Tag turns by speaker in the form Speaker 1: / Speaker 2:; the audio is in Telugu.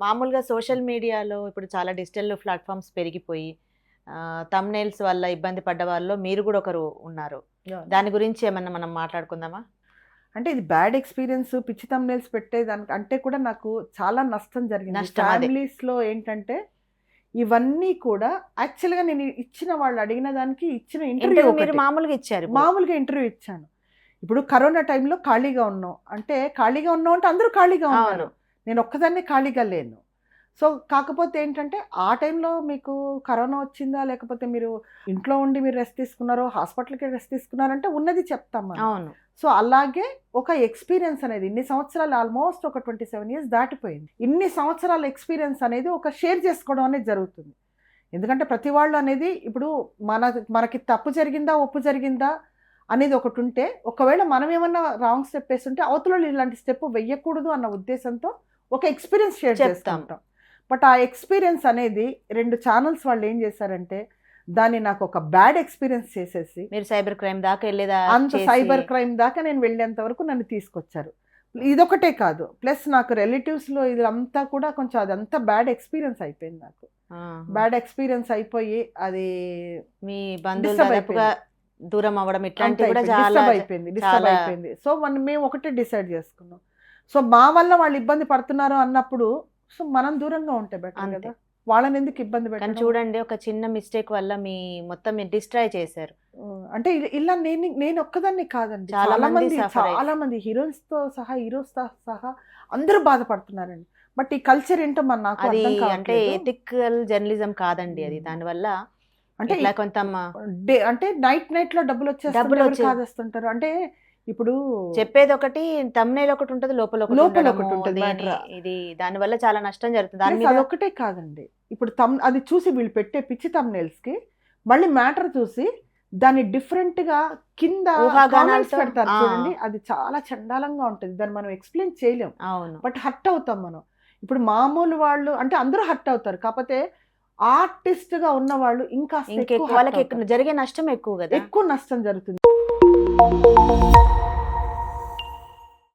Speaker 1: మామూలుగా సోషల్ మీడియాలో ఇప్పుడు చాలా డిజిటల్ ప్లాట్ఫామ్స్ పెరిగిపోయి థంబ్నెయిల్స్ వల్ల ఇబ్బంది పడ్డ వాళ్ళలో మీరు కూడా ఒకరు ఉన్నారు. దాని గురించి ఏమన్నా మనం మాట్లాడుకుందామా?
Speaker 2: అంటే ఇది బ్యాడ్ ఎక్స్పీరియన్స్, పిచ్చి థంబ్నెయిల్స్ పెట్టేదానికి అంటే కూడా నాకు చాలా నష్టం జరిగింది.
Speaker 1: నష్టం అదే.
Speaker 2: ఫ్యామిలీస్లో ఏంటంటే ఇవన్నీ కూడా యాక్చువల్గా నేను ఇచ్చిన వాళ్ళు అడిగిన దానికి ఇచ్చిన ఇంటర్వ్యూ
Speaker 1: మీరు మామూలుగా ఇచ్చారు.
Speaker 2: మామూలుగా ఇంటర్వ్యూ ఇచ్చాను. ఇప్పుడు కరోనా టైంలో ఖాళీగా ఉన్నాం అంటే అందరూ ఖాళీగా ఉన్నారు, నేను ఒక్కదాన్నే ఖాళీగా లేను. సో కాకపోతే ఏంటంటే ఆ టైంలో మీకు కరోనా వచ్చిందా, లేకపోతే మీరు ఇంట్లో ఉండి మీరు రెస్ట్ తీసుకున్నారో, హాస్పిటల్కి రెస్ట్ తీసుకున్నారంటే ఉన్నది చెప్తాం మనం.
Speaker 1: అవును.
Speaker 2: సో అలాగే ఒక ఎక్స్పీరియన్స్ అనేది ఇన్ని సంవత్సరాలు, ఆల్మోస్ట్ ఒక 27 years దాటిపోయింది. ఇన్ని సంవత్సరాల ఎక్స్పీరియన్స్ అనేది ఒక షేర్ చేసుకోవడం అనేది జరుగుతుంది. ఎందుకంటే ప్రతి వాళ్ళు అనేది ఇప్పుడు మనకి తప్పు జరిగిందా ఒప్పు జరిగిందా అనేది ఒకటి ఉంటే, ఒకవేళ మనం ఏమన్నా రాంగ్ స్టెప్ వేస్తుంటే అవతల ఇలాంటి స్టెప్ వెయ్యకూడదు అన్న ఉద్దేశంతో ఒక ఎక్స్పీరియన్స్ షేర్ చేస్తాం. బట్ ఆ ఎక్స్పీరియన్స్ అనేది 2 ఛానల్స్ వాళ్ళు ఏం చేశారంటే దాన్ని నాకు ఒక బ్యాడ్ ఎక్స్పీరియన్స్ చేసేసి,
Speaker 1: మీరు సైబర్ క్రైమ్ దాకా వెళ్ళేదా,
Speaker 2: అంత సైబర్ క్రైమ్ దాకా నేను వెళ్ళేంత వరకు నన్ను తీసుకొచ్చారు. ఇదొకటే కాదు, ప్లస్ నాకు రిలేటివ్స్లో ఇదంతా కూడా కొంచెం అదంతా బ్యాడ్ ఎక్స్పీరియన్స్ అయిపోయింది. నాకు బ్యాడ్ ఎక్స్పీరియన్స్ అయిపోయి అది
Speaker 1: మీ బంధువులు దూరం అవ్వడం ఇట్లాంటివి కూడా
Speaker 2: డిస్టర్బ్ అయిపోయింది. సో మేము ఒకటే డిసైడ్ చేసుకున్నాం, సో మా వల్ల వాళ్ళు ఇబ్బంది పడుతున్నారు అన్నప్పుడు సో మనం దూరంగా ఉంటే బెటర్ కదా, వాళ్ళని ఎందుకు ఇబ్బంది పెట్టాలి.
Speaker 1: చూడండి, ఒక చిన్న మిస్టేక్ వల్ల మీ మొత్తం మీరు డిస్ట్రాయ్ చేశారు.
Speaker 2: అంటే ఇలా నేను ఒక్కదాన్ని కాదండి, చాలా మంది హీరోస్ తో సహా అందరూ బాధపడుతున్నారండి. బట్ ఈ కల్చర్ ఏంటో మన నాకు
Speaker 1: అంటే ఎథికల్ జర్నలిజం కాదండి అది. దానివల్ల అంటే కొంత
Speaker 2: అంటే నైట్ లో డబ్బులు వచ్చేస్తుంటారు. అంటే ఇప్పుడు
Speaker 1: చెప్పేది ఒకటి, థంబ్నెయిల్ ఒకటి ఉంటుంది, లోపల ఒకటి ఉంటుంది. ఇది దాని వల్ల చాలా నష్టం జరుగుతుంది.
Speaker 2: అదొకటే కాదండి, ఇప్పుడు అది చూసి వీళ్ళు పెట్టే పిచ్చి థంబ్నెయిల్స్ కి మళ్ళీ మ్యాటర్ చూసి దాన్ని డిఫరెంట్ గా కింద పెడతారు చూడండి, అది చాలా చండాలంగా ఉంటుంది. దాన్ని మనం ఎక్స్ప్లెయిన్ చేయలేం.
Speaker 1: అవును.
Speaker 2: బట్ హర్ట్ అవుతాం మనం. ఇప్పుడు మామూలు వాళ్ళు అంటే అందరూ హర్ట్ అవుతారు, కాకపోతే ఆర్టిస్ట్ గా ఉన్న వాళ్ళు ఇంకా
Speaker 1: జరిగే నష్టం ఎక్కువ కదా,
Speaker 2: ఎక్కువ నష్టం జరుగుతుంది.